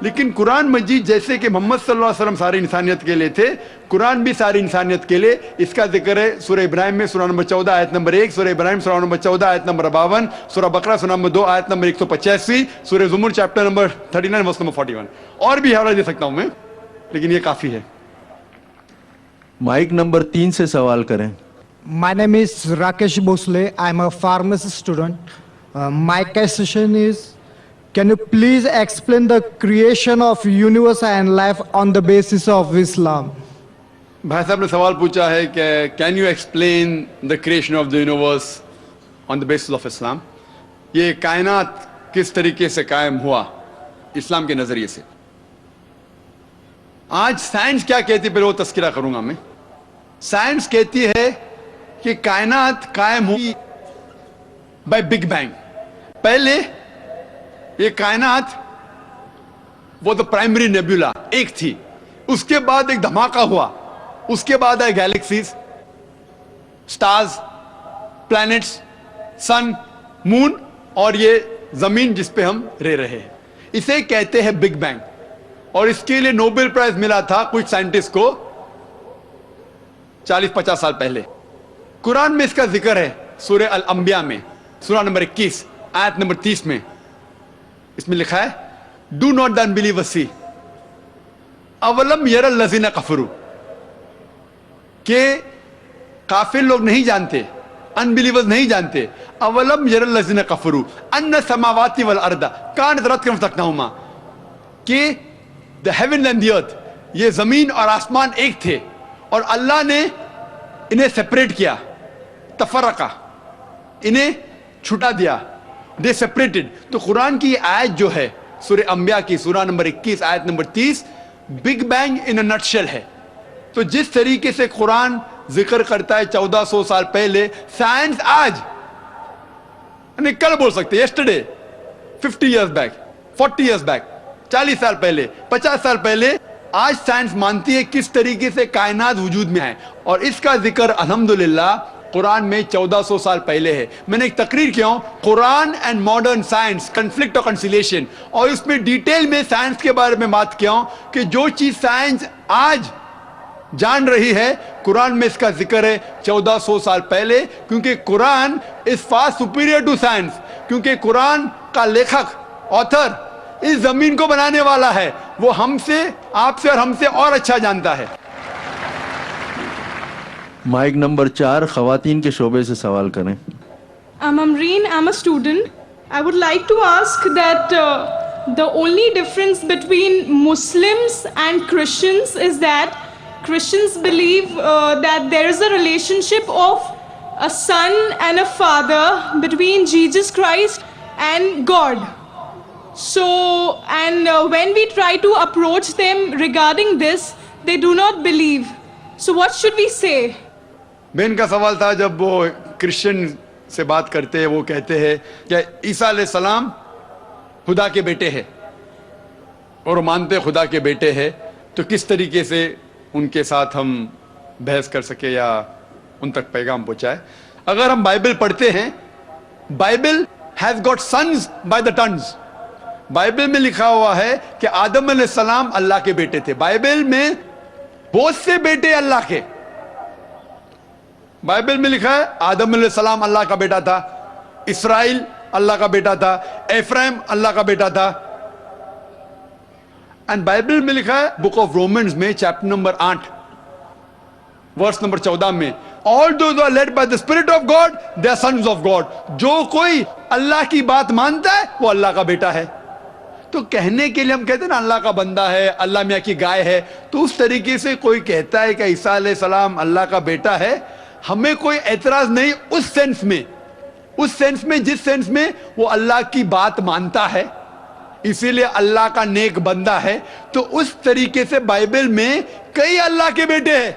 لیکن قرآن مجید جیسے کہ محمد صلی اللہ علیہ وسلم ساری انسانیت کے لیے تھے, قرآن بھی ساری انسانیت کے لیے. اس کا ذکر ہے سورہ ابراہیم میں سورہ نمبر 14 آیت نمبر 1, سورہ ابراہیم سورہ نمبر 14 آیت نمبر 52, سورہ بقرہ سورہ نمبر 2 آیت نمبر 185, سورہ زمر چیپٹر نمبر 39 ورس نمبر 41. اور بھی حوالہ دے سکتا ہوں میں, لیکن یہ کافی ہے. مائک نمبر 3 سے سوال کریں. My name is Rakesh Bhosle. I'm a pharmacy student. My question is, can you please explain the creation of universe and life on the basis of Islam? بھائی صاحب نے سوال پوچھا ہے کہ can you explain the creation of the universe on the basis of Islam. یہ کائنات کس طریقے سے قائم ہوا اسلام کے نظریے سے. آج سائنس کیا کہتی ہے, پہلے وہ تذکرہ کروں گا میں. سائنس کہتی ہے کہ کائنات قائم ہوئی بائی بگ بینگ. پہلے یہ کائنات وہ تو پرائمری نیبولا ایک تھی, اس کے بعد ایک دھماکہ ہوا, اس کے بعد آئے گیلیکسیز, سٹارز, پلانٹس, سن, مون اور یہ زمین جس پہ ہم رہ رہے ہیں. اسے کہتے ہیں بگ بینگ. اور اس کے لیے نوبل پرائز ملا تھا کچھ سائنٹسٹ کو 40-50 سال پہلے. قرآن میں اس کا ذکر ہے سورہ الانبیاء میں سورہ نمبر 21 آیت نمبر 30 میں. اس میں لکھا ہے ڈو ناٹ دا انبلیورز سی اولم یر الذین کفروا, کہ کافر لوگ نہیں جانتے, انبلیورز نہیں جانتے, اولم یر الذین کفروا ان السماوات والارض کانت رتقا ففتقناہما, کہ the heaven and the earth, یہ زمین اور آسمان ایک تھے اور اللہ نے انہیں سیپریٹ کیا, تفرقہ, انہیں چھٹا دیا, they separated. تو قرآن کی یہ آیت جو ہے سورہ انبیاء کی سورہ نمبر 21 آیت number 30 big bang in a nutshell ہے. تو جس طریقے سے قرآن ذکر کرتا ہے 1400 سال پہلے, سائنس آج یعنی کل بول سکتے, yesterday, 50 years back, 40 years back, 40 سال پہلے, 50 سال پہلے, آج سائنس مانتی ہے کس طریقے سے کائنات وجود میں ہے. اور اس کا ذکر الحمدللہ قرآن میں 1400 سال پہلے ہے. میں نے ایک تقریر کیا ہوں قرآن اینڈ ماڈرن سائنس کنفلکٹ اور کنسیلیشن, اور اس میں ڈیٹیل میں سائنس کے بارے میں بات کیا ہوں کہ جو چیز سائنس آج جان رہی ہے قرآن میں اس کا ذکر ہے 1400 سال پہلے, کیونکہ Quran is far superior to science, کیونکہ قرآن کا لیکھک آتھر اس زمین کو بنانے والا ہے, وہ ہم سے, آپ سے اور ہم سے اور اچھا جانتا ہے. مائک نمبر 4 خواتین کے شعبے سے سوال کریں. I'm Amreen, I'm a student. I would like to ask that the only difference between Muslims and Christians is that Christians believe that there is a relationship of a son and a father between Jesus Christ and God. So, and when we try to approach them regarding this, they do not believe. So what should we say? بہن کا سوال تھا, جب وہ Christian سے بات کرتے ہیں وہ کہتے ہیں کہ عیسیٰ علیہ السلام خدا کے بیٹے ہیں اور مانتے خدا کے بیٹے ہیں, تو کس طریقے سے ان کے ساتھ ہم بحث کر سکے یا ان تک پیغام پہنچائے. اگر ہم بائبل پڑھتے ہیں, Bible has got sons by the tons. Bible میں لکھا ہوا ہے کہ آدم علیہ السلام اللہ کے بیٹے تھے. بائبل میں بہت سے بیٹے اللہ کے, بائبل میں لکھا ہے آدم علیہ السلام اللہ کا بیٹا تھا, اسرائیل اللہ کا بیٹا تھا, ایفرائم اللہ کا بیٹا تھا. اینڈ بائبل میں لکھا ہے بک آف رومنز میں چیپٹر نمبر 8 ورس نمبر 14 میں, all those who are led by the spirit of God they are sons of God. جو کوئی اللہ کی بات مانتا ہے وہ اللہ کا بیٹا ہے. تو کہنے کے لیے ہم کہتے ہیں نا اللہ کا بندہ ہے, اللہ میاں کی گائے ہے, تو اس طریقے سے کوئی کہتا ہے کہ عیسیٰ علیہ السلام اللہ کا بیٹا ہے, ہمیں کوئی اعتراض نہیں اس سینس میں, اس سینس میں جس سینس میں وہ اللہ کی بات مانتا ہے, اسی لیے اللہ کا نیک بندہ ہے. تو اس طریقے سے بائبل میں کئی اللہ کے بیٹے ہیں,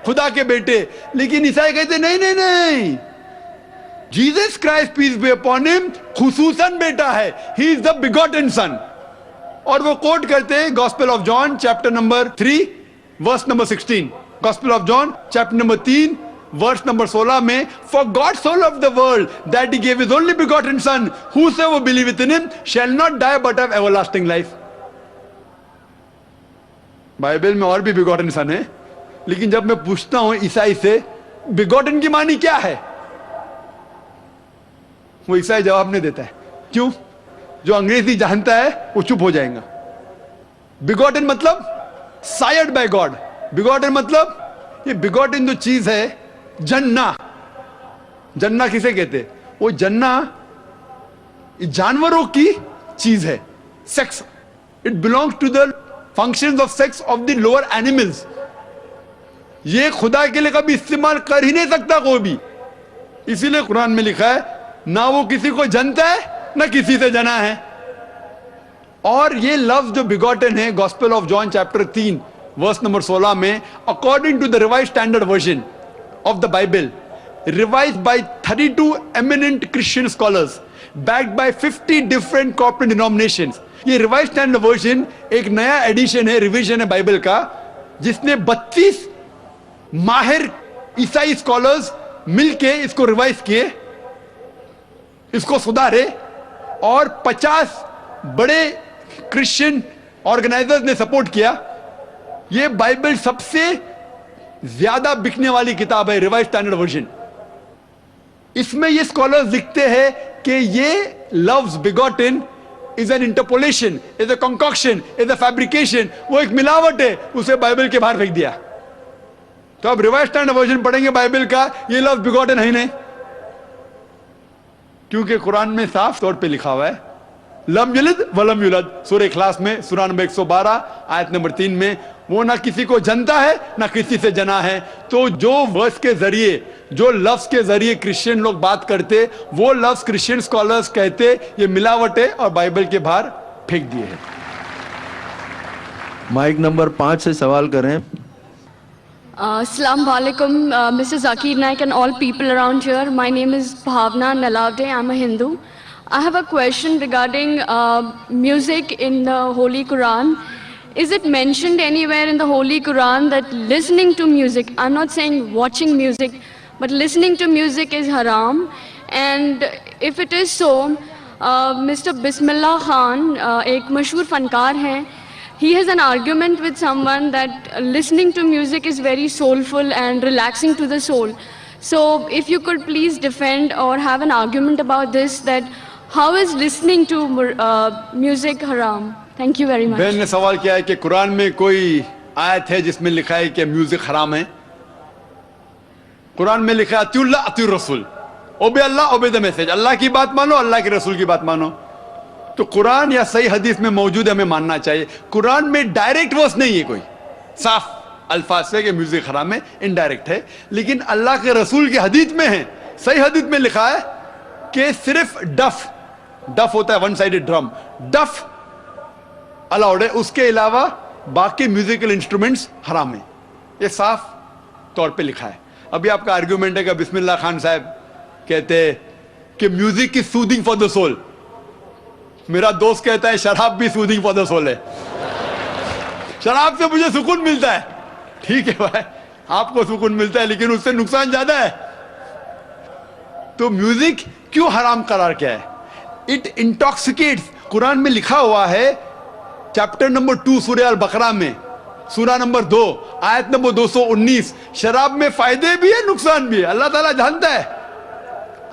خدا کے بیٹے, لیکن عیسائی کہتے نہیں نہیں نہیں, Jesus Christ peace be upon ہم خصوصاً بیٹا ہے, ہی از دا بیگوٹن سن. اور وہ کوٹ کرتے ہیں gospel of John chapter number 3 verse number 16, gospel of John chapter number 3 verse number 16 میں, for God so loved the world that he gave his only begotten son, whosoever believeth in him shall not die but have everlasting life. Bible में और भी begotten सन है, लेकिन जब मैं पूछता हूं ईसाई से बिगॉटन की मानी क्या है, वो ईसाई जवाब नहीं देता है. क्यों? जो अंग्रेजी जानता है वो चुप हो जाएगा. बिगॉटन मतलब सायर्ड बाय गॉड. बिगॉटन मतलब ये बिगॉटन जो चीज है, जन्ना. जन्ना किसे कहते हैं? वो जन्ना जानवरों की चीज है. Sex, it belongs to the functions of sex of the lower animals. ये खुदा के लिए कभी इस्तेमाल कर ही नहीं सकता कोई भी. इसीलिए कुरान में लिखा है ना वो किसी को जनता है ना किसी से जना है. और ये लफ्ज जो बिगॉटन है, gospel of John chapter 3 verse number 16 में, according to the revised standard version of the Bible, revised by 32 eminent Christian scholars, backed by 50 different corporate denominations. ये रिवाइज स्टैंडर्ड वर्जन एक नया एडिशन है, रिवीजन है Bible का, जिसने 32 माहिर ईसाई स्कॉलर्स मिलके इसको रिवाइज किए, इसको सुधारे, और 50 बड़े क्रिश्चियन ऑर्गेनाइजर्स ने सपोर्ट किया. ये बाइबल सबसे ज्यादा बिकने वाली किताब है, रिवाइज स्टैंडर्ड वर्जन. इसमें ये स्कॉलर्स लिखते हैं कि ये लफ्ज begotten is an interpolation, is a concoction, is a fabrication. वो एक मिलावट है, उसे बाइबल के बाहर फेंक दिया. तो अब रिवाइज स्टैंडर्ड वर्जन पढ़ेंगे बाइबल का, ये लफ्ज बिगॉटन है ही नहीं, क्योंकि कुरान में साफ तौर पे लिखा हुआ है लम यलिद वलम युलद. सूरह इखलास में सूरा नंबर 112 आयत नंबर 3 में, वो ना किसी को जनता है ना किसी से जना है. तो जो वर्स के जरिए, जो लफ्ज के जरिए क्रिश्चियन लोग बात करते, वो लफ्ज क्रिश्चियन स्कॉलर्स कहते ये मिलावट है और बाइबल के बाहर फेंक दिए हैं. माइक नंबर 5 से सवाल करें. Assalamu alaikum, Mr. Zakir Naik and all people around here. My name is Bhavna Nalavde. I'm a Hindu. I have a question regarding music in the Holy Quran. Is it mentioned anywhere in the Holy Quran that listening to music, I'm not saying watching music, but listening to music is haram? And if it is so, Mr. Bismillah Khan, एक मशहूर फनकार हैं, he has an argument with someone that listening to music is very soulful and relaxing to the soul. So if you could please defend or have an argument about this, that how is listening to music haram? Thank you very much. बहन ने सवाल किया है कि कुरान में कोई आयत है जिसमें लिखा है कि म्यूजिक हराम है. कुरान में लिखा है अतिउल्लाह अतिउर रसूल, ओबे अल्लाह ओबे द मैसेज. अल्लाह की बात मानो, अल्लाह के रसूल की बात मानो. तो कुरान या सही हदीस में मौजूद है, हमें मानना चाहिए. कुरान में डायरेक्ट वर्स नहीं है कोई साफ अल्फाज से कि म्यूजिक हराम है, इनडायरेक्ट है. लेकिन अल्लाह के रसूल की हदीस में है, सही हदीस में लिखा है कि सिर्फ डफ होता है वन साइडेड ड्रम, डफ अलाउड है, उसके अलावा बाकी म्यूजिकल इंस्ट्रूमेंट्स हराम है. ये साफ तौर पे लिखा है. अभी आपका आर्ग्यूमेंट है कि बिस्मिल्लाह खान साहब कहते हैं कि music is soothing for the soul. मेरा दोस्त कहता है शराब भी सूदिंग फॉर द सोल है, शराब से मुझे सुकून मिलता है. ठीक है भाई, आपको सुकून मिलता है, लेकिन उससे नुकसान ज्यादा है. तो म्यूजिक क्यों हराम करार किया है? इट इंटॉक्सिकेट्स. कुरान में लिखा हुआ है चैप्टर नंबर 2 सूरह अल बकरा में, सूरा नंबर 2 आयत नंबर 219, शराब में फायदे भी है नुकसान भी है. अल्लाह ताला जानता है,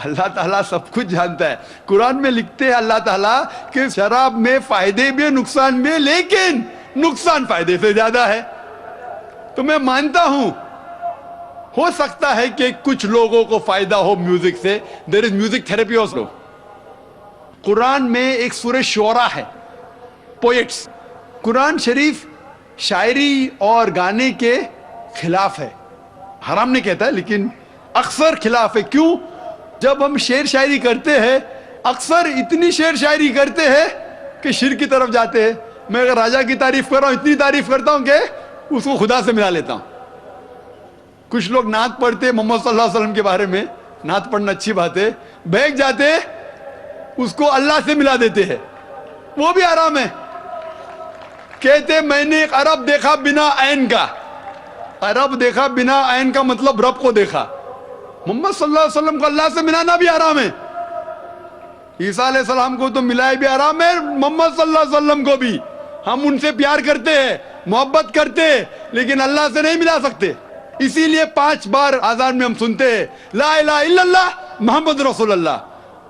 अल्लाह ताला सब कुछ जानता है. कुरान में लिखते हैं अल्लाह ताला कि शराब में फायदे भी है नुकसान भी है, लेकिन नुकसान फायदे से ज्यादा है. तो मैं मानता हूं हो सकता है कि कुछ लोगों को फायदा हो म्यूजिक से. There is music therapy also. कुरान में एक सूरह शुरा है, पोएट्स. कुरान शरीफ शायरी और गाने के खिलाफ है, हराम नहीं कहता है, लेकिन अक्सर खिलाफ है. क्यों? जब हम शेर शायरी करते हैं, अक्सर इतनी शेर शायरी करते हैं कि शिर की तरफ जाते हैं. मैं अगर राजा की तारीफ कर रहा हूं, इतनी तारीफ करता हूं कि उसको खुदा से मिला लेता हूं. कुछ लोग नात पढ़ते मोहम्मद सल्लल्लाहु अलैहि वसल्लम के बारे में, नात पढ़ना अच्छी बात है, बहक जाते उसको अल्लाह से मिला देते हैं, वो भी हराम है. कहते मैंने एक अरब देखा बिना ऐन का. अरब देखा बिना ऐन का मतलब रब को देखा. मोहम्मद सल्लल्लाहु अलैहि वसल्लम को अल्लाह से मिलाना भी हराम है. ईसा अलैहि सलाम को तो मिलाए भी हराम है, मोहम्मद सल्लल्लाहु अलैहि वसल्लम को भी. हम उनसे प्यार करते हैं, मोहब्बत करते हैं, लेकिन अल्लाह से नहीं मिला सकते। इसीलिए 5 बार आजान में हम सुनते हैं ला इलाहा इल्लल्लाह मोहम्मद रसूलुल्लाह।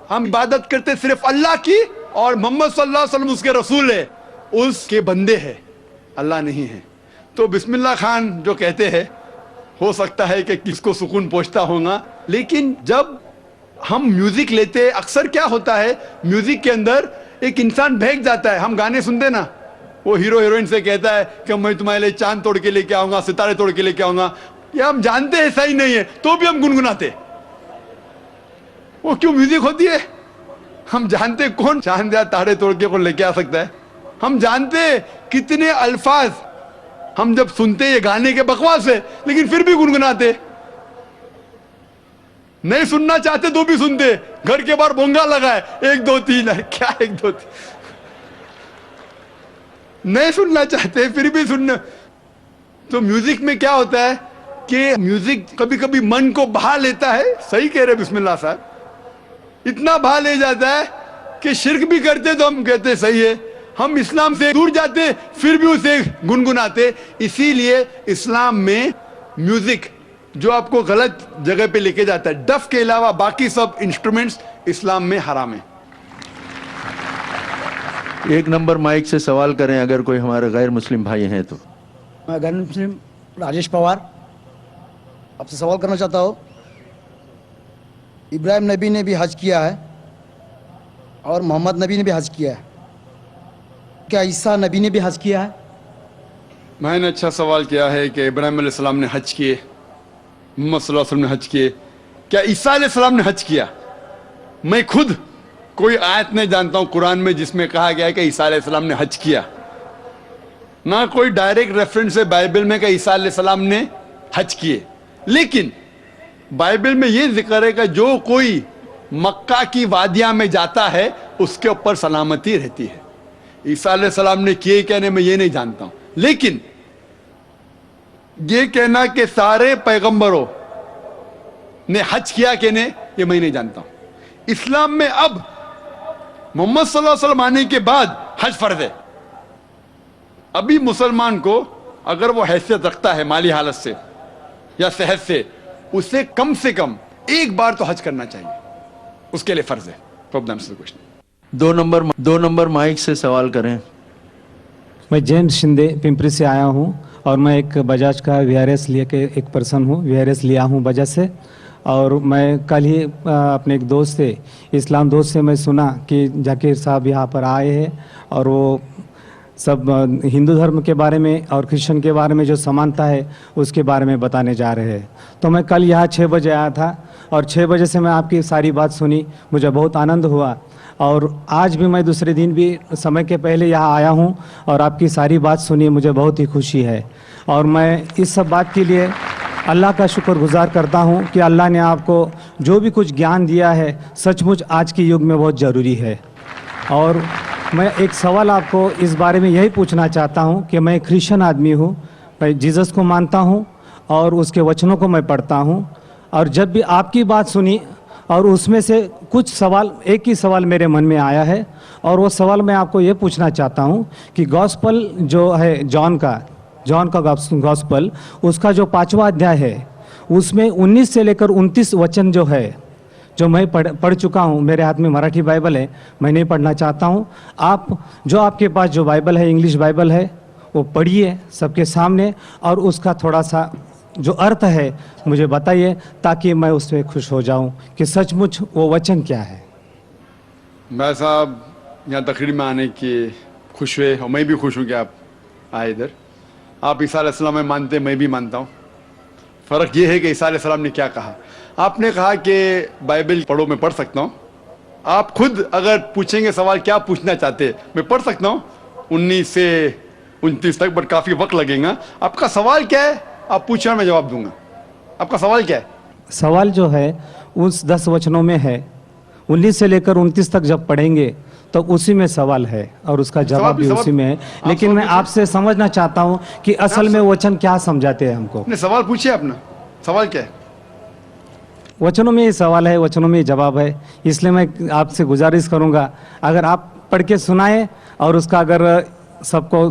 हम इबादत करते सिर्फ अल्लाह की, और मोहम्मद सल्लल्लाहु अलैहि वसल्लम उसके रसूल है, उसके बंदे हैं, अल्लाह नहीं है। तो बिस्मिल्लाह खान जो कहते हैं, हो सकता है कि किसको सुकून पहुंचता होगा, लेकिन जब हम म्यूजिक लेते हैं, अक्सर क्या होता है म्यूजिक के अंदर एक इंसान बहक जाता है। हम गाने सुनते ना, वो हीरो हीरोइन से कहता है कि मैं तुम्हारे लिए चांद तोड़ के लेके आऊंगा, सितारे तोड़ के लेके आऊंगा, ये हम जानते हैं सही नहीं है, तो भी हम गुनगुनाते। वो क्यों म्यूजिक होती है? हम जानते कौन चांद या तारे तोड़ के कौन लेके आ सकता है। हम जानते कितने अल्फाज हम जब सुनते ये गाने के बकवास है, लेकिन फिर भी गुनगुनाते। नहीं सुनना चाहते तो भी सुनते। घर के बाहर बोंगा लगा है 1 2 3, क्या 1 2 3, नहीं सुनना चाहते फिर भी सुनना। तो म्यूजिक में क्या होता है कि म्यूजिक कभी कभी मन को बहा लेता है। सही कह रहे बिस्मिल्लाह साहब, इतना बहा ले जाता है कि शिर्क भी करते तो हम कहते सही है, हम इस्लाम से दूर जाते फिर भी उसे गुनगुनाते। इसीलिए इस्लाम में म्यूजिक जो आपको गलत जगह पे लेके जाता है, डफ के अलावा बाकी सब इंस्ट्रूमेंट्स इस्लाम में हराम है। 1 नंबर माइक से सवाल करें अगर कोई हमारे गैर मुस्लिम भाई हैं तो। मैं गैर मुस्लिम राजेश पवार आपसे सवाल करना चाहता हूँ। इब्राहिम नबी ने भी हज किया है और मोहम्मद नबी ने भी हज किया है, क्या ईसा नबी ने भी हज किया है? मैंने अच्छा सवाल किया है कि इब्राहिम अलैहिस्सलाम ने हज किए, मोहम्मद सल्लल्लाहु अलैहि वसल्लम ने हज किए, क्या ईसा अलैहिस्सलाम ने हज किया? मैं खुद कोई आयत नहीं जानता हूं कुरान में जिसमें कहा गया है कि ईसा अलैहिस्सलाम ने हज किया। ना कोई डायरेक्ट रेफरेंस है बाइबल में कि ईसा अलैहिस्सलाम ने हज किए। लेकिन बाइबल में यह जिक्र है कि जो कोई मक्का की वादियां में जाता है उसके ऊपर सलामती रहती है। ईसा अलैहिस्सलाम ने किए कहने में ये नहीं जानता हूं, लेकिन ये कहना कि सारे पैगंबरों ने हज किया कहने ये मैं नहीं जानता हूं। इस्लाम में अब मोहम्मद सल्लल्लाहु अलैहि वसल्लम आने के बाद हज फर्ज है। अभी मुसलमान को अगर वो हैसियत रखता है माली हालत से या सेहत से, उसे कम से कम 1 बार तो हज करना चाहिए, उसके लिए फर्ज है। क्वेश्चन 2 नंबर माइक से सवाल करें। मैं जैन शिंदे पिंपरी से आया हूँ और मैं एक बजाज का VRS लिए के एक पर्सन हूँ, VRS लिया हूँ बजाज से। और मैं कल ही अपने एक दोस्त से, इस्लाम दोस्त से मैं सुना कि जाकिर साहब यहाँ पर आए हैं और वो सब हिंदू धर्म के बारे में और क्रिश्चियन के बारे में जो समानता है उसके बारे में बताने जा रहे हैं। तो मैं कल यहाँ 6 बजे आया था और 6 बजे से मैं आपकी सारी बात सुनी, मुझे बहुत आनंद हुआ। और आज भी मैं दूसरे दिन भी समय के पहले यहाँ आया हूँ और आपकी सारी बात सुनी, मुझे बहुत ही खुशी है। और मैं इस सब बात के लिए अल्लाह का शुक्रगुजार करता हूँ कि अल्लाह ने आपको जो भी कुछ ज्ञान दिया है सचमुच आज के युग में बहुत ज़रूरी है। और मैं एक सवाल आपको इस बारे में यही पूछना चाहता हूँ कि मैं क्रिश्चियन आदमी हूँ, मैं जीसस को मानता हूँ और उसके वचनों को मैं पढ़ता हूँ। और जब भी आपकी बात सुनी और उसमें से कुछ सवाल, एक ही सवाल मेरे मन में आया है और वो सवाल मैं आपको ये पूछना चाहता हूँ कि गॉस्पल जो है जॉन का गॉस्पल, उसका जो 5वां अध्याय है उसमें 19 से लेकर 29 वचन जो है, जो मैं पढ़ चुका हूँ, मेरे हाथ में मराठी बाइबल है, मैं नहीं पढ़ना चाहता हूँ। आप जो आपके पास जो बाइबल है, इंग्लिश बाइबल है, वो पढ़िए सबके सामने और उसका थोड़ा सा जो अर्थ है मुझे बताइए ताकि मैं उसमें खुश हो जाऊं कि सचमुच वो वचन क्या है। भाई साहब यहाँ तकरीर में आने की खुश हुए और मैं भी खुश हूँ कि आप आए इधर। आप ईसा अलैहिस्सलाम में मानते, मैं भी मानता हूँ। फ़र्क ये है कि ईसा अलैहिस्सलाम ने क्या कहा। आपने कहा कि बाइबल पढ़ो, मैं पढ़ सकता हूँ। आप खुद अगर पूछेंगे सवाल क्या पूछना चाहते, मैं पढ़ सकता हूँ 19 से 29 तक, बट काफ़ी वक्त लगेगा। आपका सवाल क्या है आप पूछना, मैं जवाब दूंगा। आपका सवाल क्या है? सवाल जो है उस 10 वचनों में है, 19 से लेकर 29 तक जब पढ़ेंगे तो उसी में सवाल है और उसका जवाब भी उसी में है। लेकिन मैं आपसे समझना चाहता हूँ कि असल में वचन क्या समझाते हैं हमको। अपने सवाल पूछिए, अपना सवाल क्या है? वचनों में ही सवाल है, वचनों में ही जवाब है। इसलिए मैं आपसे गुजारिश करूँगा अगर आप पढ़ के सुनाएं और उसका अगर सबको